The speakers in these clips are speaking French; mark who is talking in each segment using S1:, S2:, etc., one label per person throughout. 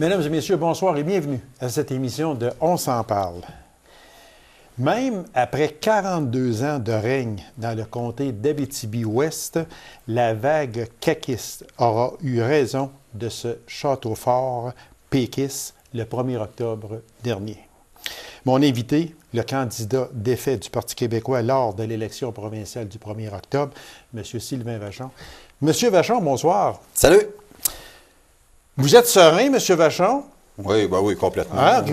S1: Mesdames et messieurs, bonsoir et bienvenue à cette émission de On s'en parle. Même après 42 ans de règne dans le comté d'Abitibi-Ouest, la vague caquiste aura eu raison de ce château fort péquiste le 1er octobre dernier. Mon invité, le candidat défait du Parti québécois lors de l'élection provinciale du 1er octobre, M. Sylvain Vachon. Monsieur Vachon, bonsoir.
S2: Salut!
S1: Vous êtes serein, M. Vachon?
S2: Oui, ben oui, complètement.
S1: Ah,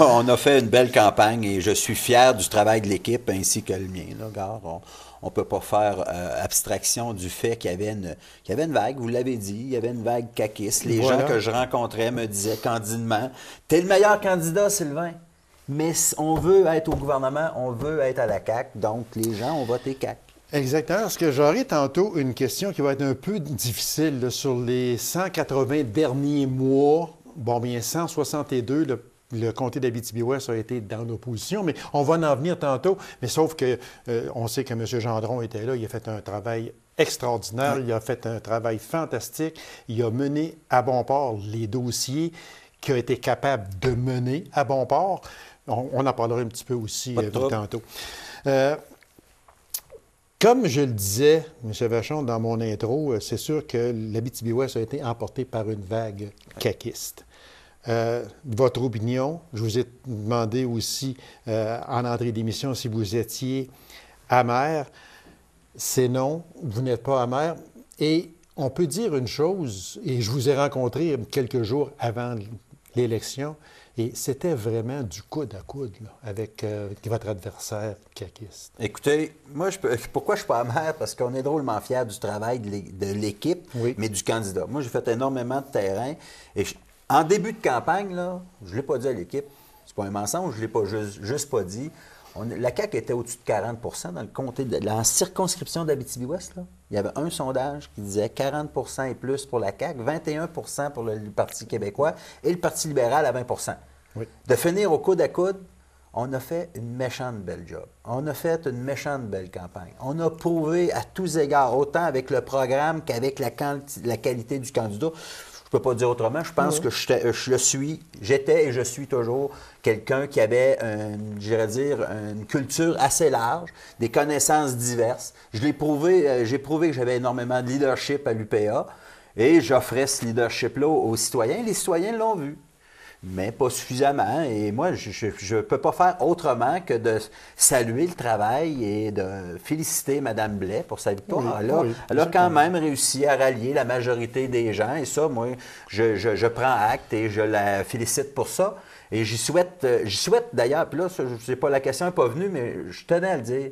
S2: on a fait une belle campagne et je suis fier du travail de l'équipe ainsi que le mien. Là, regarde, on ne peut pas faire abstraction du fait qu'il y avait une vague, vous l'avez dit, il y avait une vague caquiste. Les gens que je rencontrais me disaient candidement « T'es le meilleur candidat, Sylvain! » Mais on veut être au gouvernement, on veut être à la CAQ, donc les gens ont voté CAQ.
S1: Exactement, parce que j'aurai tantôt une question qui va être un peu difficile là, sur les 180 derniers mois. Bon, bien, 162, le comté d'Abitibi-Ouest a été dans l'opposition, mais on va en venir tantôt. Mais sauf que on sait que M. Gendron était là, il a fait un travail extraordinaire, il a fait un travail fantastique, il a mené à bon port les dossiers qu'il a été capable de mener à bon port. On en parlera un petit peu aussi tantôt. Comme je le disais, M. Vachon, dans mon intro, c'est sûr que l'Abitibi-Ouest a été emporté par une vague caquiste. Votre opinion, je vous ai demandé aussi en entrée d'émission si vous étiez amer. C'est non, vous n'êtes pas amer. Et on peut dire une chose, et je vous ai rencontré quelques jours avant l'élection, et c'était vraiment du coude à coude là, avec votre adversaire caquiste.
S2: Écoutez, moi, pourquoi je ne suis pas amer? Parce qu'on est drôlement fiers du travail de l'équipe, oui, mais du candidat. Moi, j'ai fait énormément de terrain. Et en début de campagne, là, je ne l'ai pas dit à l'équipe, c'est pas un mensonge, je ne l'ai pas juste pas dit. La CAQ était au-dessus de 40 dans le comté, la circonscription d'Abitibi-Ouest. Il y avait un sondage qui disait 40 et plus pour la CAQ, 21 pour le Parti québécois et le Parti libéral à 20 oui. De finir au coude à coude, on a fait une méchante belle job. On a fait une méchante belle campagne. On a prouvé à tous égards, autant avec le programme qu'avec la qualité du candidat. Je ne peux pas dire autrement. Je pense que j'étais et je suis toujours quelqu'un qui avait, une culture assez large, des connaissances diverses. J'ai prouvé que j'avais énormément de leadership à l'UPA et j'offrais ce leadership-là aux citoyens. Les citoyens l'ont vu, mais pas suffisamment. Et moi, je ne peux pas faire autrement que de saluer le travail et de féliciter Mme Blais pour sa victoire. Oui, elle a quand même réussi à rallier la majorité des gens. Et ça, moi, je prends acte et je la félicite pour ça. Et j'y souhaite d'ailleurs, puis là, la question n'est pas venue, mais je tenais à le dire,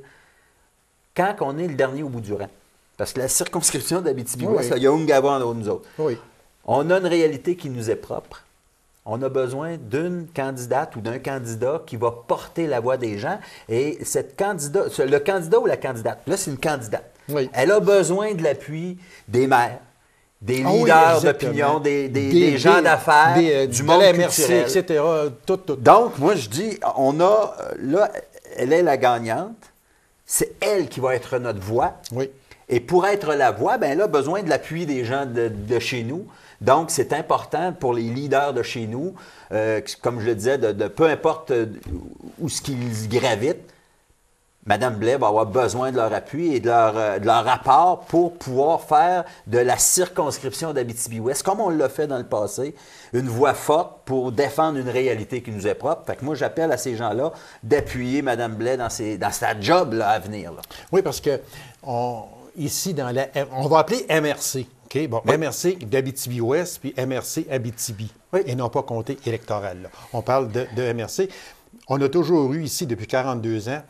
S2: quand on est le dernier au bout du rang, parce que la circonscription d'Abitibi-Ouest, il y a Ungava en haut de nous autres. Oui. On a une réalité qui nous est propre. On a besoin d'une candidate ou d'un candidat qui va porter la voix des gens. Et le candidat ou la candidate, là, c'est une candidate. Oui. Elle a besoin de l'appui des maires, des leaders d'opinion, des gens d'affaires, du monde culturel,
S1: etc. Tout.
S2: Donc, moi, je dis, là, elle est la gagnante. C'est elle qui va être notre voix. Oui. Et pour être la voix, bien, elle a besoin de l'appui des gens de chez nous. Donc, c'est important pour les leaders de chez nous, comme je le disais, de peu importe où ce qu'ils gravitent, Mme Blais va avoir besoin de leur appui et de leur apport pour pouvoir faire de la circonscription d'Abitibi-Ouest, comme on l'a fait dans le passé, une voix forte pour défendre une réalité qui nous est propre. Fait que moi, j'appelle à ces gens-là d'appuyer Mme Blais dans sa job là, à venir. Là.
S1: Oui, parce que ici, on va appeler MRC. OK, bon, oui. MRC d'Abitibi-Ouest, puis MRC Abitibi, oui, et non pas comté électoral. Là. On parle de MRC. On a toujours eu ici, depuis 42 ans,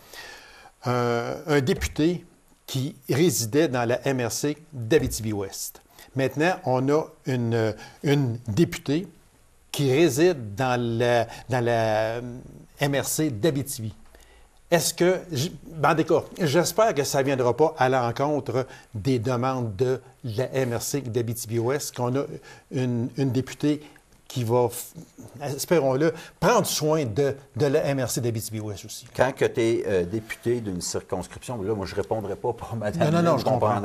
S1: un député qui résidait dans la MRC d'Abitibi-Ouest. Maintenant, on a une députée qui réside dans la MRC d'Abitibi. Est-ce que, en tout cas, j'espère que ça ne viendra pas à l'encontre des demandes de la MRC d'Abitibi-Ouest, qu'on a une députée qui va, espérons-le, prendre soin de la MRC d'Abitibi-Ouest aussi.
S2: Quand tu es député d'une circonscription, là, moi, je ne répondrai pas pour Mme.
S1: Non, je comprends.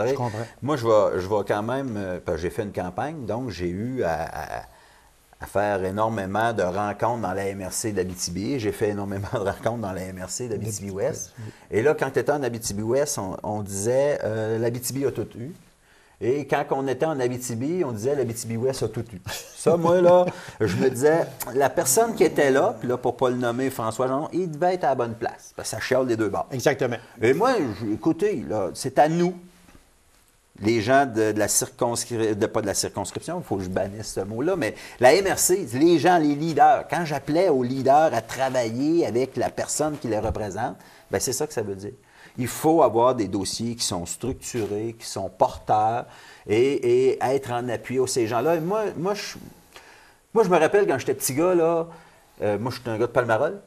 S2: Moi, je vais quand même, parce que j'ai fait une campagne, donc j'ai eu à faire énormément de rencontres dans la MRC d'Abitibi. J'ai fait énormément de rencontres dans la MRC d'Abitibi-Ouest. Et là, quand tu étais en Abitibi-Ouest, on disait l'Abitibi a tout eu. Et quand on était en Abitibi, on disait l'Abitibi-Ouest a tout eu. Ça, moi, là, je me disais, la personne qui était là, puis là, pour ne pas le nommer François Gendron, il devait être à la bonne place. Parce que ça chiale des deux bords.
S1: Exactement.
S2: Et moi, écoutez, là, c'est à nous, les gens de la circonscription, pas de la circonscription, il faut que je bannisse ce mot-là, mais la MRC, les gens, les leaders, quand j'appelais aux leaders à travailler avec la personne qui les représente, bien, c'est ça que ça veut dire. Il faut avoir des dossiers qui sont structurés, qui sont porteurs et être en appui à ces gens-là. Et moi, je me rappelle quand j'étais petit gars, là, moi, j'étais un gars de Palmarol.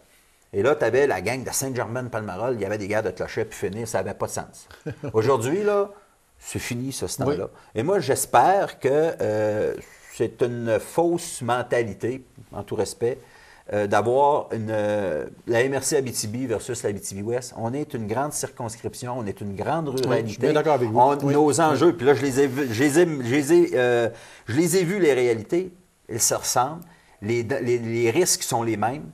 S2: Et là, tu avais la gang de Saint-Germain-de-Palmarol, il y avait des gars de clocher puis finir, ça n'avait pas de sens. Aujourd'hui, là, c'est fini, ce temps-là. Oui. Et moi, j'espère que c'est une fausse mentalité, en tout respect, d'avoir la MRC Abitibi versus l'Abitibi-Ouest. On est une grande circonscription, on est une grande ruralité.
S1: Oui, je suis bien d'accord avec vous.
S2: Nos enjeux, puis là, je les ai vus, les réalités, ils se ressemblent, les risques sont les mêmes.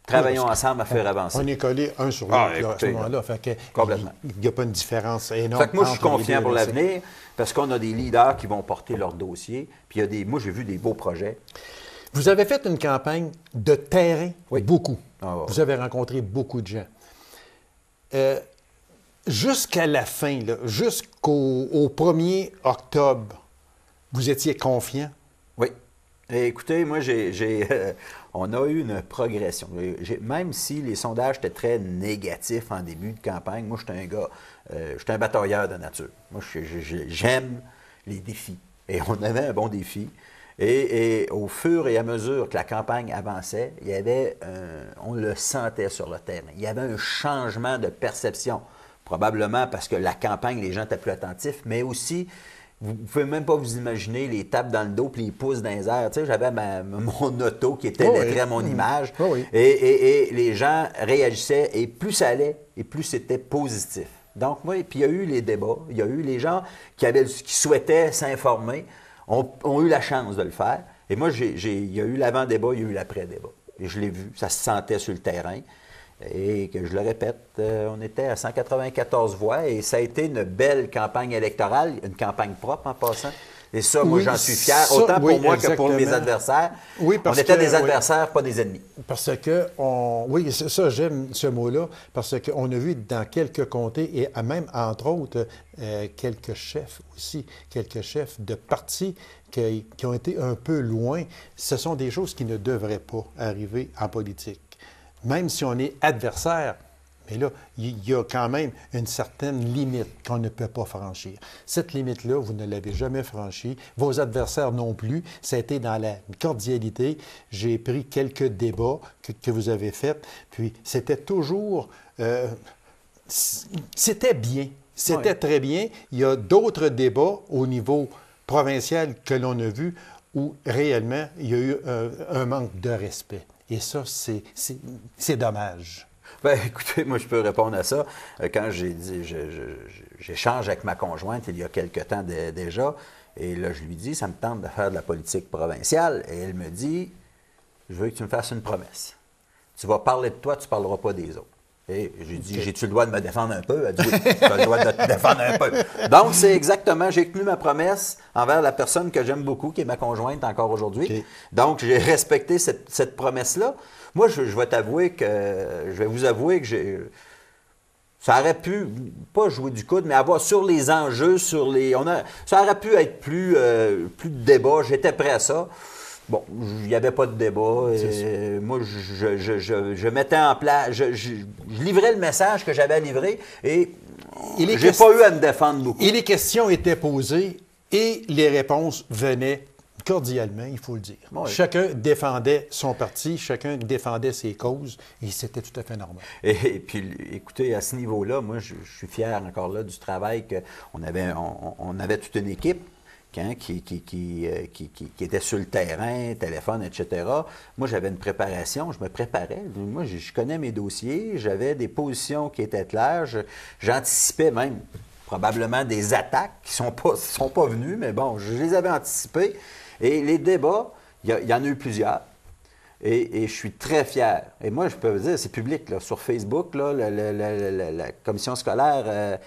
S2: Travaillons ensemble à faire avancer.
S1: On est collés un sur l'autre à ce moment-là.
S2: Complètement.
S1: Il n'y a pas une différence énorme.
S2: Fait que moi, je suis confiant pour l'avenir parce qu'on a des leaders qui vont porter leur dossier. Puis moi, j'ai vu des beaux projets.
S1: Vous avez fait une campagne de terrain, beaucoup.
S2: Ah, ouais.
S1: Vous avez rencontré beaucoup de gens. Jusqu'à la fin, jusqu'au 1er octobre, vous étiez confiant?
S2: Oui. Et écoutez, moi, on a eu une progression. Même si les sondages étaient très négatifs en début de campagne, moi, j'étais un gars, j'étais un batailleur de nature. Moi, j'aime les défis. Et on avait un bon défi. Et au fur et à mesure que la campagne avançait, il y avait, on le sentait sur le terrain. Il y avait un changement de perception. Probablement parce que la campagne, les gens étaient plus attentifs, mais aussi, vous ne pouvez même pas vous imaginer les tapes dans le dos puis les pouces dans les airs. Tu sais, j'avais mon auto qui était lettré à mon image. Et les gens réagissaient. Et plus ça allait, et plus c'était positif. Donc, moi, puis il y a eu les débats. Il y a eu les gens qui souhaitaient s'informer, ont eu la chance de le faire. Et moi, il y a eu l'avant-débat, il y a eu l'après-débat. Et je l'ai vu, ça se sentait sur le terrain. Et que je le répète, on était à 194 voix et ça a été une belle campagne électorale, une campagne propre en passant. Et ça, moi, j'en suis fier, autant pour moi que pour mes adversaires. Oui, on était des adversaires, pas des ennemis.
S1: Parce que, oui, ça, j'aime ce mot-là, parce qu'on a vu dans quelques comtés, et même, entre autres, quelques chefs aussi, quelques chefs de partis qui ont été un peu loin. Ce sont des choses qui ne devraient pas arriver en politique. Même si on est adversaire, mais là, il y a quand même une certaine limite qu'on ne peut pas franchir. Cette limite-là, vous ne l'avez jamais franchie. Vos adversaires non plus. Ça a été dans la cordialité. J'ai pris quelques débats que vous avez faits. Puis, c'était toujours... c'était bien. C'était très bien. Il y a d'autres débats au niveau provincial que l'on a vu où réellement, il y a eu un manque de respect. Et ça, c'est dommage.
S2: Bien, écoutez, moi, je peux répondre à ça. Quand j'échange avec ma conjointe il y a quelque temps déjà, et là, je lui dis, ça me tente de faire de la politique provinciale. Et elle me dit, je veux que tu me fasses une promesse. Tu vas parler de toi, tu ne parleras pas des autres. Et j'ai dit, j'ai-tu le droit de me défendre un peu? Elle dit, oui, tu as le droit de te défendre un peu. Donc, c'est exactement, j'ai tenu ma promesse envers la personne que j'aime beaucoup, qui est ma conjointe encore aujourd'hui. Okay. Donc, j'ai respecté cette promesse-là. Moi, je vais t'avouer que, je vais vous avouer que ça aurait pu, pas jouer du coude, mais avoir sur les enjeux, ça aurait pu être plus de débat. J'étais prêt à ça. Bon, il n'y avait pas de débat. Moi, je mettais en place, je livrais le message que j'avais à livrer et je n'ai pas eu à me défendre beaucoup.
S1: Et les questions étaient posées et les réponses venaient cordialement, il faut le dire. Oui. Chacun défendait son parti, chacun défendait ses causes et c'était tout à fait normal.
S2: Et puis, écoutez, à ce niveau-là, moi, je suis fier encore là du travail qu'on avait. On avait toute une équipe. Qui était sur le terrain, téléphone, etc. Moi, j'avais une préparation, je me préparais. Moi, je connais mes dossiers, j'avais des positions qui étaient claires, j'anticipais même probablement des attaques qui ne sont pas venues, mais bon, je les avais anticipées. Et les débats, Il y en a eu plusieurs. Et je suis très fier. Et moi, je peux vous dire, c'est public. Là, sur Facebook, là, la commission scolaire,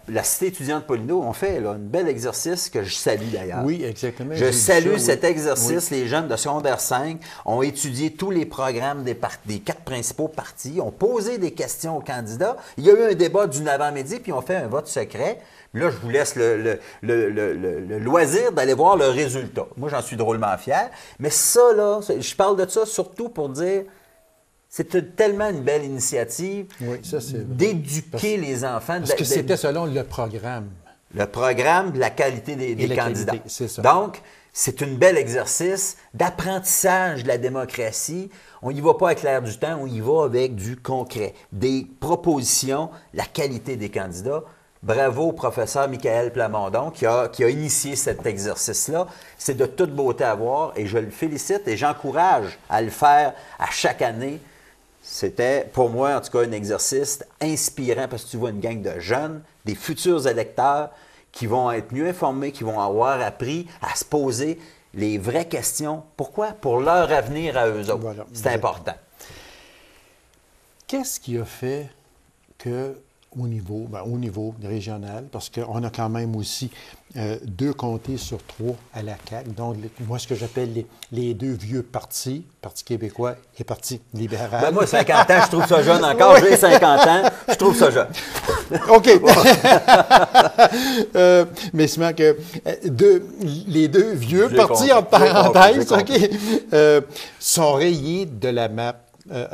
S2: la Cité étudiante Paulino, on fait là, un bel exercice que je salue d'ailleurs.
S1: Oui, exactement.
S2: Je salue cet exercice. Oui. Les jeunes de secondaire 5 ont étudié tous les programmes des 4 principaux partis, ont posé des questions aux candidats. Il y a eu un débat d'une avant-midi, puis on fait un vote secret. Là, je vous laisse le loisir d'aller voir le résultat. Moi, j'en suis drôlement fier. Mais ça, là, je parle de ça surtout pour dire, c'est tellement une belle initiative d'éduquer les enfants.
S1: Parce que c'était selon le programme.
S2: Le programme de la qualité des candidats.
S1: C'est ça.
S2: Donc, c'est un bel exercice d'apprentissage de la démocratie. On n'y va pas avec l'air du temps, on y va avec du concret. Des propositions, la qualité des candidats. Bravo au professeur Michael Plamondon qui a initié cet exercice-là. C'est de toute beauté à voir et je le félicite et j'encourage à le faire à chaque année. C'était, pour moi, en tout cas, un exercice inspirant parce que tu vois une gang de jeunes, des futurs électeurs qui vont être mieux informés, qui vont avoir appris à se poser les vraies questions. Pourquoi? Pour leur avenir à eux autres. Voilà. C'est important.
S1: Qu'est-ce qui a fait que au niveau régional, parce qu'on a quand même aussi 2 comtés sur 3 à la CAQ. Donc, moi, ce que j'appelle les 2 vieux partis, Parti québécois et Parti libéral.
S2: Ben moi, 50 ans, je trouve ça jeune encore. J'ai 50 ans, je trouve ça jeune.
S1: OK. Mais c'est vrai que les 2 vieux partis, en parenthèse, sont rayés de la map.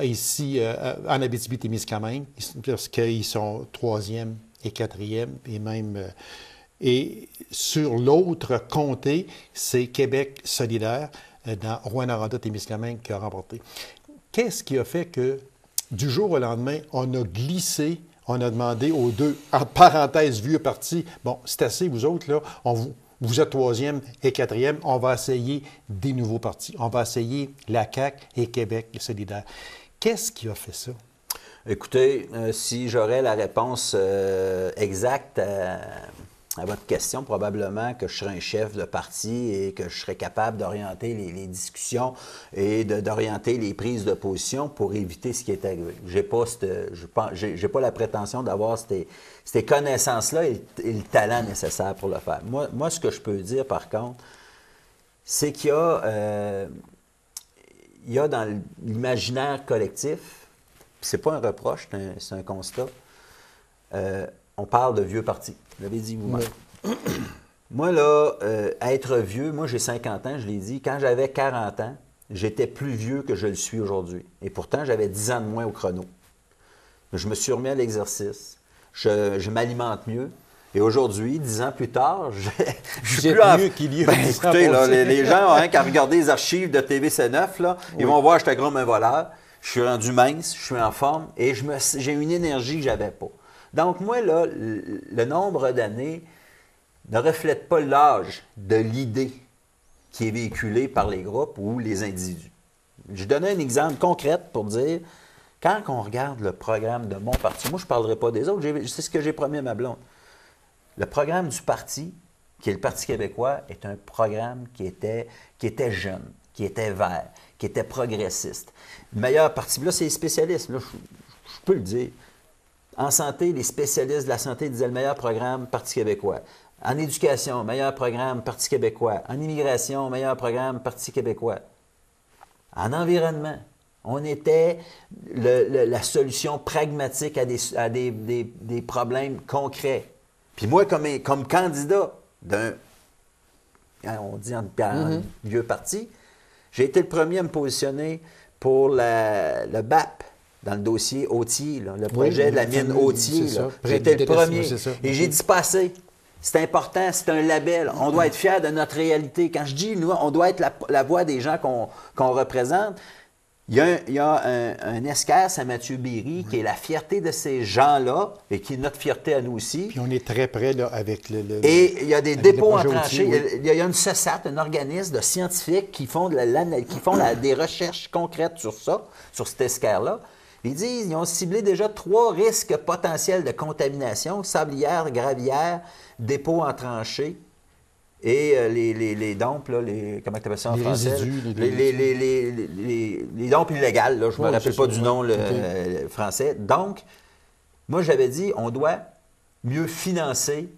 S1: Ici, en Abitibi-Témiscamingue, parce qu'ils sont 3e et 4e, et même... et sur l'autre comté, c'est Québec solidaire, dans Rouyn-Noranda-Témiscamingue, qui a remporté. Qu'est-ce qui a fait que, du jour au lendemain, on a glissé, on a demandé aux 2, en parenthèse, vieux partis, bon, c'est assez, vous autres, là, vous êtes 3e et 4e, on va essayer des nouveaux partis. On va essayer la CAQ et Québec solidaire. Qu'est-ce qui a fait ça?
S2: Écoutez, si j'aurais la réponse exacte à votre question, probablement que je serais un chef de parti et que je serais capable d'orienter les discussions et d'orienter les prises de position pour éviter ce qui est arrivé. J'ai pas la prétention d'avoir ces connaissances-là et le talent nécessaire pour le faire. Moi, ce que je peux dire, par contre, c'est qu'il y a dans l'imaginaire collectif, c'est pas un reproche, c'est un constat, on parle de vieux partis. Vous l'avez dit vous-même. Oui. Moi, là, être vieux, moi j'ai 50 ans, je l'ai dit, quand j'avais 40 ans, j'étais plus vieux que je le suis aujourd'hui. Et pourtant, j'avais 10 ans de moins au chrono. Je me suis remis à l'exercice, je m'alimente mieux. Et aujourd'hui, 10 ans plus tard, je suis plus
S1: mieux qu'il y a.
S2: Ben, écoutez, là, les gens, quand regardent les archives de TVC9, là, ils vont voir que j'étais gros un voleur. Je suis rendu mince, je suis en forme et j'ai une énergie que je n'avais pas. Donc, moi, là, le nombre d'années ne reflète pas l'âge de l'idée qui est véhiculée par les groupes ou les individus. Je donnais un exemple concret pour dire, quand on regarde le programme de mon parti, moi, je ne parlerai pas des autres, c'est ce que j'ai promis à ma blonde. Le programme du parti, qui est le Parti québécois, est un programme qui était jeune, qui était vert, qui était progressiste. Le meilleur parti, là, c'est les spécialistes, là, je peux le dire. En santé, les spécialistes de la santé disaient le meilleur programme, Parti québécois. En éducation, meilleur programme, Parti québécois. En immigration, meilleur programme, Parti québécois. En environnement, on était la solution pragmatique à des problèmes concrets. Puis moi, comme candidat d'un, on dit en vieux parti, j'ai été le premier à me positionner pour le BAP, dans le dossier Autier, là, le projet de la mine Autier. J'étais le premier. Et j'ai dit passer. C'est important, c'est un label. On doit être fiers de notre réalité. Quand je dis, nous, on doit être la voix des gens qu'on représente, il y a un escasse à Mathieu Berry qui est la fierté de ces gens-là et qui est notre fierté à nous aussi.
S1: Puis on est très près là, avec
S2: Et il y a des dépôts en tranchée. Il y a une CESAT, un organisme de scientifiques qui font des recherches concrètes sur ça, sur cet escaire-là. Ils ont ciblé déjà 3 risques potentiels de contamination, sablière, gravière, dépôt en tranchée. et les dompes, là, comment tu appelles ça en français?
S1: Résidus,
S2: les dompes illégales, là, je ne me rappelle pas du nom français. Donc, moi, j'avais dit, on doit mieux financer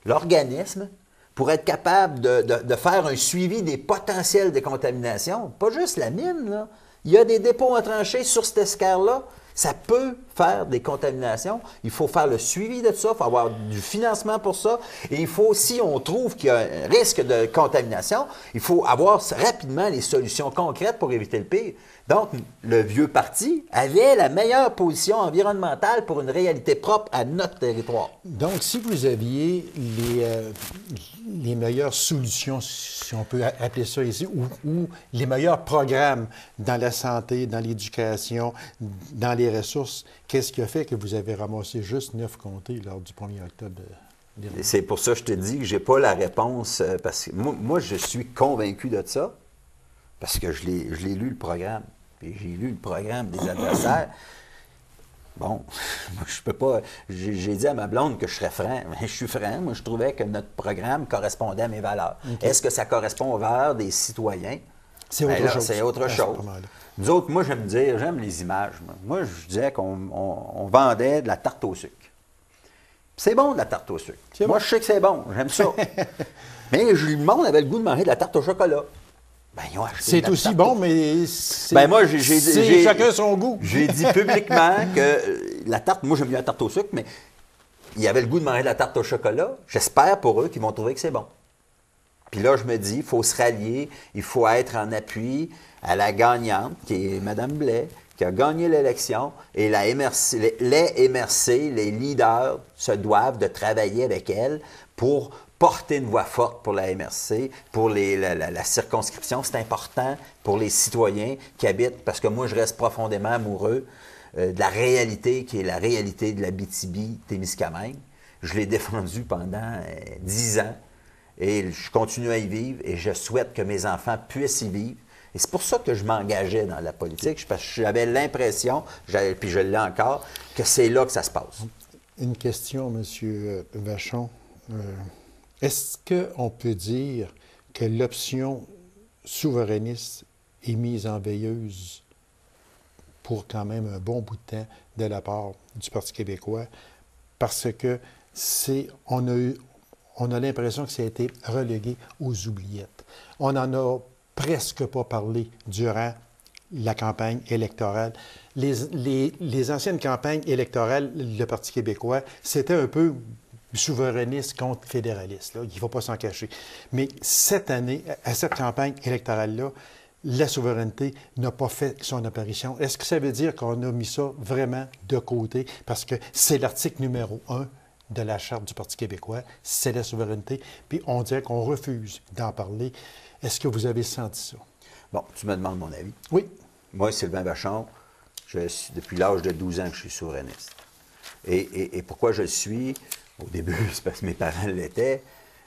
S2: l'organisme pour être capable de faire un suivi des potentiels de contamination. Pas juste la mine, là. Il y a des dépôts en tranchées sur cette escarre-là. Ça peut faire des contaminations. Il faut faire le suivi de ça. Il faut avoir du financement pour ça. Et il faut, si on trouve qu'il y a un risque de contamination, il faut avoir rapidement les solutions concrètes pour éviter le pire. Donc, le vieux parti avait la meilleure position environnementale pour une réalité propre à notre territoire.
S1: Donc, si vous aviez les meilleures solutions, si on peut appeler ça ici, ou les meilleurs programmes dans la santé, dans l'éducation, dans les ressources, qu'est-ce qui a fait que vous avez ramassé juste 9 comtés lors du 1er octobre dernier?
S2: C'est pour ça que je te dis que je n'ai pas la réponse, parce que moi, je suis convaincu de ça, parce que je l'ai lu, le programme. Puis j'ai lu le programme des adversaires. Bon, moi, je peux pas... J'ai dit à ma blonde que je serais franc. Mais je suis franc. Moi, je trouvais que notre programme correspondait à mes valeurs. Okay. Est-ce que ça correspond aux valeurs des citoyens?
S1: C'est autre chose.
S2: C'est autre chose. Nous autres, moi, j'aime les images. Moi, je disais qu'on vendait de la tarte au sucre. C'est bon, de la tarte au sucre. Moi, je sais que c'est bon. J'aime ça. Mais le monde avait le goût de manger de la tarte au chocolat. Ben,
S1: c'est aussi bon, mais
S2: moi,
S1: chacun son goût.
S2: J'ai dit publiquement que la tarte, moi j'aime bien la tarte au sucre, mais il avait le goût de manger de la tarte au chocolat. J'espère pour eux qu'ils vont trouver que c'est bon. Puis là, je me dis, il faut se rallier, il faut être en appui à la gagnante, qui est Mme Blais, qui a gagné l'élection, et les MRC, les leaders, se doivent de travailler avec elle pour porter une voix forte pour la MRC, pour la circonscription. C'est important pour les citoyens qui habitent, parce que moi, je reste profondément amoureux de la réalité qui est la réalité de l'Abitibi-Témiscamingue. Je l'ai défendu pendant 10 ans et je continue à y vivre et je souhaite que mes enfants puissent y vivre. Et c'est pour ça que je m'engageais dans la politique, parce que j'avais l'impression, puis je l'ai encore, que c'est là que ça se passe.
S1: Une question, M. Vachon. Est-ce qu'on peut dire que l'option souverainiste est mise en veilleuse pour quand même un bon bout de temps de la part du Parti québécois? Parce que on a l'impression que ça a été relégué aux oubliettes. On n'en a presque pas parlé durant la campagne électorale. Les anciennes campagnes électorales, le Parti québécois, c'était un peu souverainiste contre fédéraliste. Là. Il ne faut pas s'en cacher. Mais cette année, à cette campagne électorale-là, la souveraineté n'a pas fait son apparition. Est-ce que ça veut dire qu'on a mis ça vraiment de côté? Parce que c'est l'article numéro 1 de la Charte du Parti québécois, c'est la souveraineté. Puis on dirait qu'on refuse d'en parler. Est-ce que vous avez senti ça?
S2: Bon, tu me demandes mon avis.
S1: Oui.
S2: Moi, Sylvain Vachon, depuis l'âge de 12 ans que je suis souverainiste. Et pourquoi je le suis? Au début, c'est parce que mes parents l'étaient,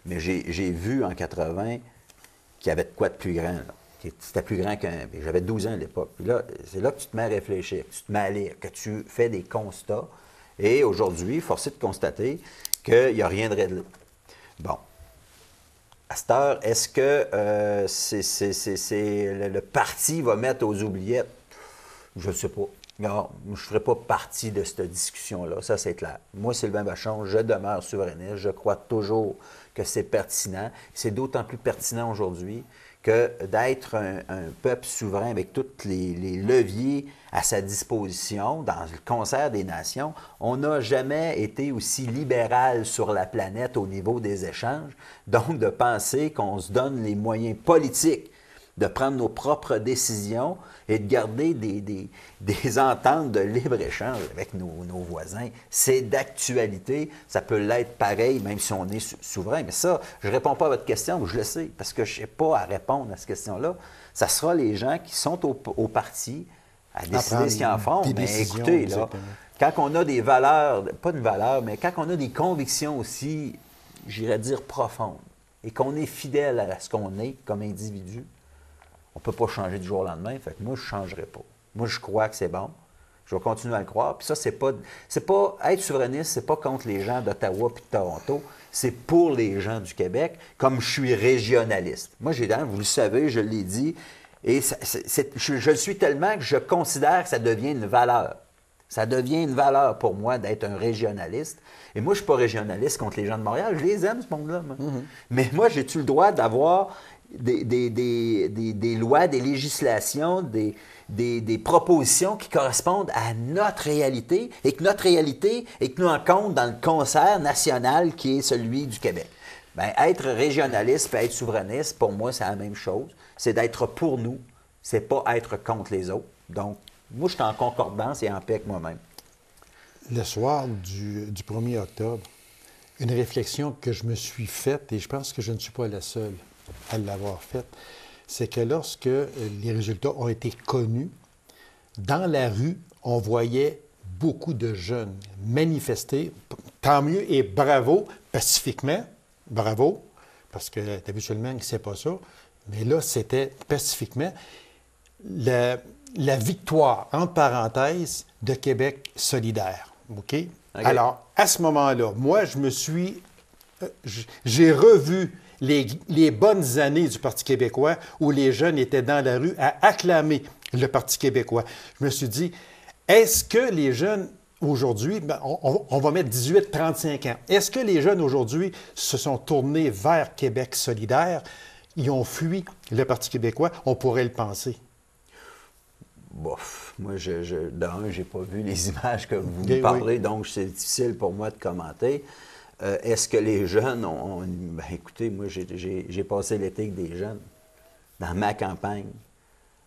S2: mais j'ai vu en 80 qu'il y avait de quoi de plus grand. C'était plus grand qu'un... J'avais 12 ans à l'époque. Puis là, c'est là que tu te mets à réfléchir, que tu te mets à lire, que tu fais des constats. Et aujourd'hui, force est de constater qu'il n'y a rien de réglé. Bon. À cette heure, est-ce que le parti va mettre aux oubliettes? Je ne sais pas. Non, je ne ferai pas partie de cette discussion-là, ça c'est clair. Moi, Sylvain Vachon, je demeure souverainiste, je crois toujours que c'est pertinent. C'est d'autant plus pertinent aujourd'hui que d'être un peuple souverain avec tous les leviers à sa disposition dans le concert des nations. On n'a jamais été aussi libéral sur la planète au niveau des échanges. Donc, de penser qu'on se donne les moyens politiques de prendre nos propres décisions et de garder des ententes de libre-échange avec nos voisins. C'est d'actualité. Ça peut l'être pareil, même si on est souverain. Mais ça, je ne réponds pas à votre question, je le sais, parce que je n'ai pas à répondre à cette question-là. Ça sera les gens qui sont au parti à décider ce qu'ils en font. Mais écoutez, là, quand on a des valeurs, pas une valeur, mais quand on a des convictions aussi, j'irais dire profondes, et qu'on est fidèle à ce qu'on est comme individu, on ne peut pas changer du jour au lendemain. Fait que moi, je ne changerai pas. Moi, je crois que c'est bon. Je vais continuer à le croire. Puis ça, c'est pas être souverainiste, c'est pas contre les gens d'Ottawa puis de Toronto. C'est pour les gens du Québec, comme je suis régionaliste. Moi, vous le savez, je l'ai dit, et je le suis tellement que je considère que ça devient une valeur. Ça devient une valeur pour moi d'être un régionaliste. Et moi, je ne suis pas régionaliste contre les gens de Montréal. Je les aime, ce monde-là. Mais moi, j'ai-tu le droit d'avoir des lois, des législations, des propositions qui correspondent à notre réalité et que notre réalité est tenue en compte dans le concert national qui est celui du Québec. Bien, être régionaliste et être souverainiste, pour moi, c'est la même chose. C'est d'être pour nous, c'est pas être contre les autres. Donc, moi, je suis en concordance et en paix avec moi-même.
S1: Le soir du 1er octobre, une réflexion que je me suis faite, et je pense que je ne suis pas la seule à l'avoir faite, c'est que lorsque les résultats ont été connus, dans la rue, on voyait beaucoup de jeunes manifester, tant mieux et bravo, pacifiquement, bravo, parce que habituellement, c'est pas ça, mais là, c'était pacifiquement la victoire, entre parenthèses, de Québec solidaire. OK? Alors, à ce moment-là, moi, j'ai revu les bonnes années du Parti québécois où les jeunes étaient dans la rue à acclamer le Parti québécois. Je me suis dit, est-ce que les jeunes aujourd'hui, on va mettre 18-35 ans, est-ce que les jeunes aujourd'hui se sont tournés vers Québec solidaire? Ils ont fui le Parti québécois? On pourrait le penser.
S2: Bof. Moi, d'un, je n'ai pas vu les images que vous me parlez, donc c'est difficile pour moi de commenter. Est-ce que les jeunes ont... Ben, écoutez, moi, j'ai passé l'été avec des jeunes dans ma campagne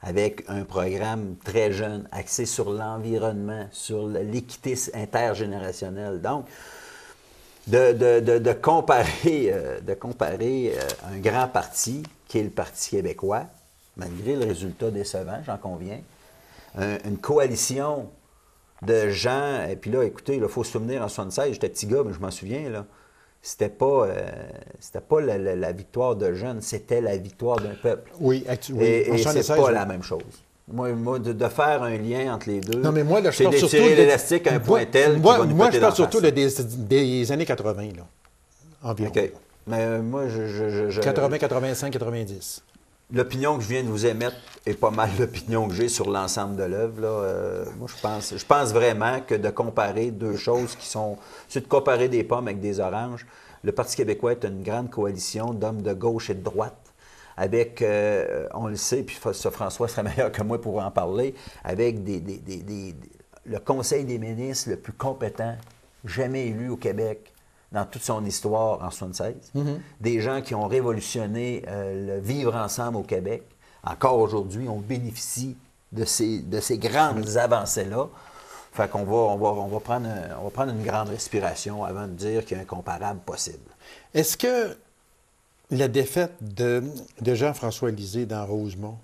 S2: avec un programme très jeune axé sur l'environnement, sur l'équité intergénérationnelle. Donc, de comparer un grand parti, qui est le Parti québécois, malgré le résultat décevant, j'en conviens, une coalition de gens, et puis là, écoutez, il faut se souvenir, en 1976, j'étais petit gars, mais je m'en souviens, là, c'était pas la victoire de jeunes, c'était la victoire d'un peuple.
S1: Oui,
S2: et c'est pas la même chose. Moi de faire un lien entre les deux,
S1: non, mais moi, là,
S2: c'est d'étirer l'élastique à un point tel qu'il va nous péter
S1: moi, je parle
S2: d'en
S1: surtout
S2: face.
S1: des années 80, là, environ.
S2: OK. Mais moi,
S1: 80, 85, 90.
S2: L'opinion que je viens de vous émettre est pas mal l'opinion que j'ai sur l'ensemble de l'œuvre. Moi, je pense vraiment que de comparer deux choses qui sont... C'est de comparer des pommes avec des oranges. Le Parti québécois est une grande coalition d'hommes de gauche et de droite, avec, on le sait, puis ça, François serait meilleur que moi pour en parler, avec le Conseil des ministres le plus compétent jamais élu au Québec dans toute son histoire en 1976. Des gens qui ont révolutionné le vivre ensemble au Québec. Encore aujourd'hui, on bénéficie de ces grandes avancées-là. Fait qu'on va prendre une grande respiration avant de dire qu'il y a un comparable possible.
S1: Est-ce que la défaite de Jean-François Lisée dans Rosemont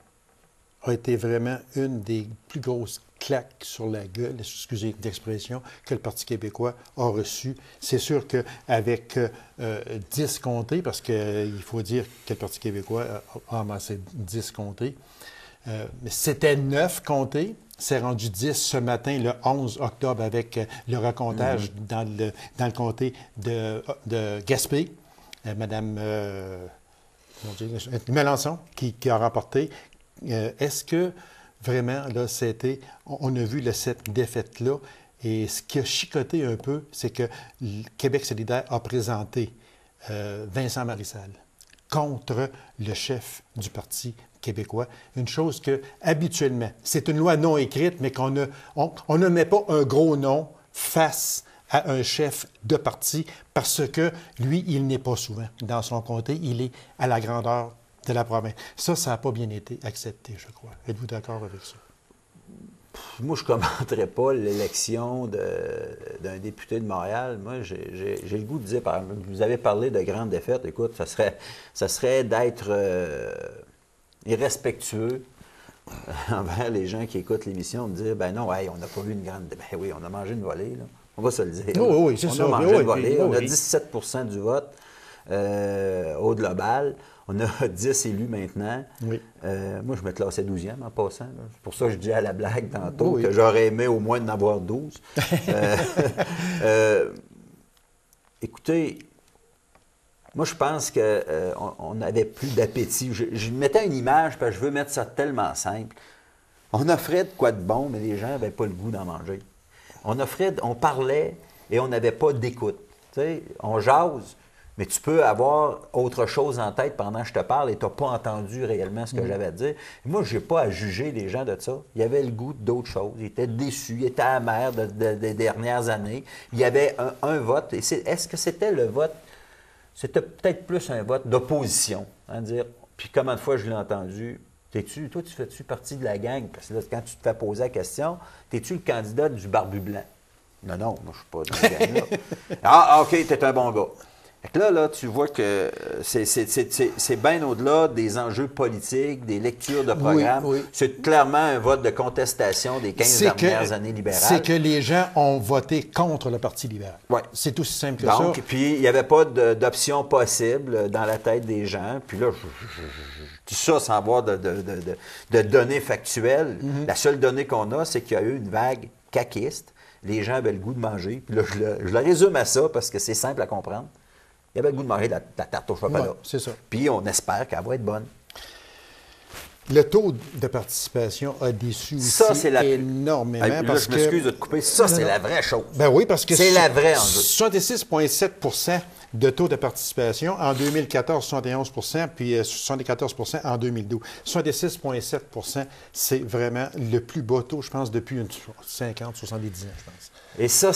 S1: a été vraiment une des plus grosses claques sur la gueule, excusez l'expression, que le Parti québécois a reçu? C'est sûr qu'avec 10 comtés, parce qu'il faut dire que le Parti québécois a amassé 10 comtés, mais c'était 9 comtés. C'est rendu 10 ce matin, le 11 octobre, avec le recomptage dans le comté de Gaspé. Madame Mélenchon qui a remporté. Est-ce que vraiment, là, on a vu cette défaite-là, et ce qui a chicoté un peu, c'est que Québec solidaire a présenté Vincent Marissal contre le chef du Parti québécois. Une chose que, habituellement, c'est une loi non écrite, mais on ne met pas un gros nom face à un chef de parti parce que, lui, il n'est pas souvent dans son comté. Il est à la grandeur de la province. Ça n'a pas bien été accepté, je crois. Êtes-vous d'accord avec ça?
S2: Moi, je ne commenterai pas l'élection d'un député de Montréal. Moi, j'ai le goût de dire, vous avez parlé de grandes défaites. Écoute, ça serait d'être irrespectueux envers les gens qui écoutent l'émission, de dire, ben non, hey, on n'a pas eu une grande... Ben oui, on a mangé une volée, là. On va se le dire.
S1: Oui, c'est
S2: on
S1: ça.
S2: A mangé une volée. On a 17 du vote. au global. On a 10 élus maintenant.
S1: Oui.
S2: Moi, je me classais 12e en passant. Là. C'est pour ça que je dis à la blague tantôt que j'aurais aimé au moins en avoir 12. Écoutez, moi, je pense qu'on n'avait plus d'appétit. Je mettais une image, parce que je veux mettre ça tellement simple. On offrait de quoi de bon, mais les gens n'avaient pas le goût d'en manger. On parlait et on n'avait pas d'écoute. Tu sais, on jase, mais tu peux avoir autre chose en tête pendant que je te parle et tu n'as pas entendu réellement ce que j'avais à dire. Et moi, je n'ai pas à juger les gens de ça. Ils avaient le goût d'autres choses. Ils étaient déçus, ils étaient amers des dernières années. Il y avait un vote. Et est-ce que c'était le vote? C'était peut-être plus un vote d'opposition. Hein, dire, puis combien de fois je l'ai entendu? Toi, tu fais-tu partie de la gang? Parce que là, quand tu te fais poser la question, es-tu le candidat du barbu blanc? Non, moi, je ne suis pas de la gang-là. OK, t'es un bon gars. Fait que là, tu vois que c'est bien au-delà des enjeux politiques, des lectures de programme. Oui. C'est clairement un vote de contestation des 15 dernières années libérales.
S1: C'est que les gens ont voté contre le Parti libéral.
S2: Ouais.
S1: C'est aussi simple que ça.
S2: Donc, puis il n'y avait pas d'option possible dans la tête des gens. Puis là, je dis ça sans avoir de données factuelles. La seule donnée qu'on a, c'est qu'il y a eu une vague caquiste. Les gens avaient le goût de manger. Puis là, je le résume à ça parce que c'est simple à comprendre. Il avait le goût de manger de la tarte au chocolat.
S1: Ouais, c'est ça.
S2: Puis on espère qu'elle va être bonne.
S1: Le taux de participation a déçu aussi énormément.
S2: Là, je m'excuse de te couper. Ça, c'est la vraie chose.
S1: Ben oui, parce que
S2: c'est la vraie enjeu.
S1: 66,7 de taux de participation en 2014, 71 puis 74 en 2012. 76,7 c'est vraiment le plus bas taux, je pense, depuis 50, 70 ans, je pense.
S2: Et ça,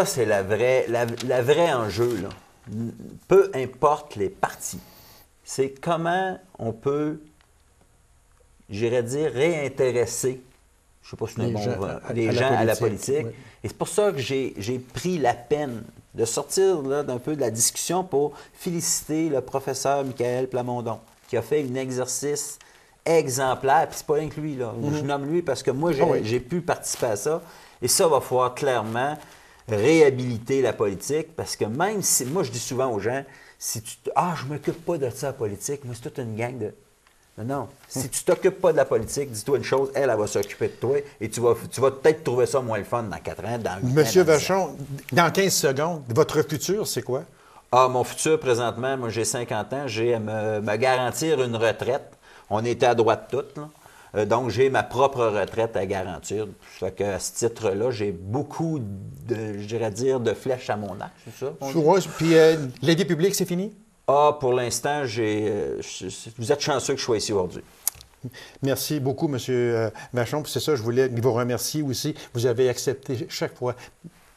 S2: c'est la vraie enjeu, là. Peu importe les partis. C'est comment on peut, j'irais dire, réintéresser, je ne sais pas si c'est un bon mot, les gens à la politique. Oui. Et c'est pour ça que j'ai pris la peine de sortir là, d'un peu de la discussion pour féliciter le professeur Michael Plamondon, qui a fait un exercice exemplaire, puis c'est pas rien que lui, là. Je nomme lui parce que moi, j'ai pu participer à ça. Et ça va falloir clairement réhabiliter la politique, parce que même si, moi je dis souvent aux gens, si tu je m'occupe pas de ça la politique, moi c'est toute une gang de... Non, si tu t'occupes pas de la politique, dis-toi une chose, elle va s'occuper de toi, et tu vas peut-être trouver ça moins le fun dans 4 ans, dans 8 ans.
S1: Monsieur Vachon, dans 15 secondes, votre futur, c'est quoi?
S2: Mon futur, présentement, moi j'ai 50 ans, j'ai à me garantir une retraite. On était à droite toutes, là. Donc, j'ai ma propre retraite à garantir. Fait que, à ce titre-là, j'ai beaucoup, je dirais dire, de flèches à mon arc, c'est ça?
S1: Oui, puis l'aide publique, c'est fini?
S2: Pour l'instant, vous êtes chanceux que je sois ici aujourd'hui.
S1: Merci beaucoup, M. Vachon. Puis c'est ça, je voulais vous remercier aussi. Vous avez accepté chaque fois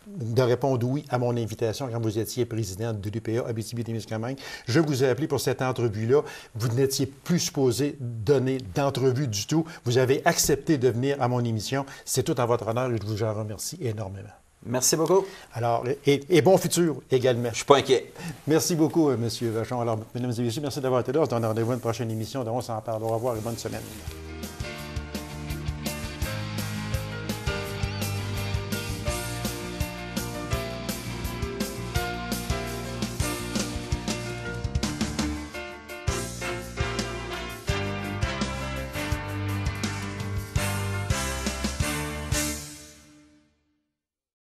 S1: de répondre oui à mon invitation quand vous étiez président de l'UPA Abitibi-Témiscamingue. Je vous ai appelé pour cette entrevue-là. Vous n'étiez plus supposé donner d'entrevue du tout. Vous avez accepté de venir à mon émission. C'est tout en votre honneur et je vous en remercie énormément.
S2: Merci beaucoup.
S1: Alors, et bon futur également.
S2: Je suis pas inquiet.
S1: Merci beaucoup, M. Vachon. Alors, mesdames et messieurs, merci d'avoir été là. On se donne rendez-vous à une prochaine émission. On s'en parle. Au revoir et bonne semaine.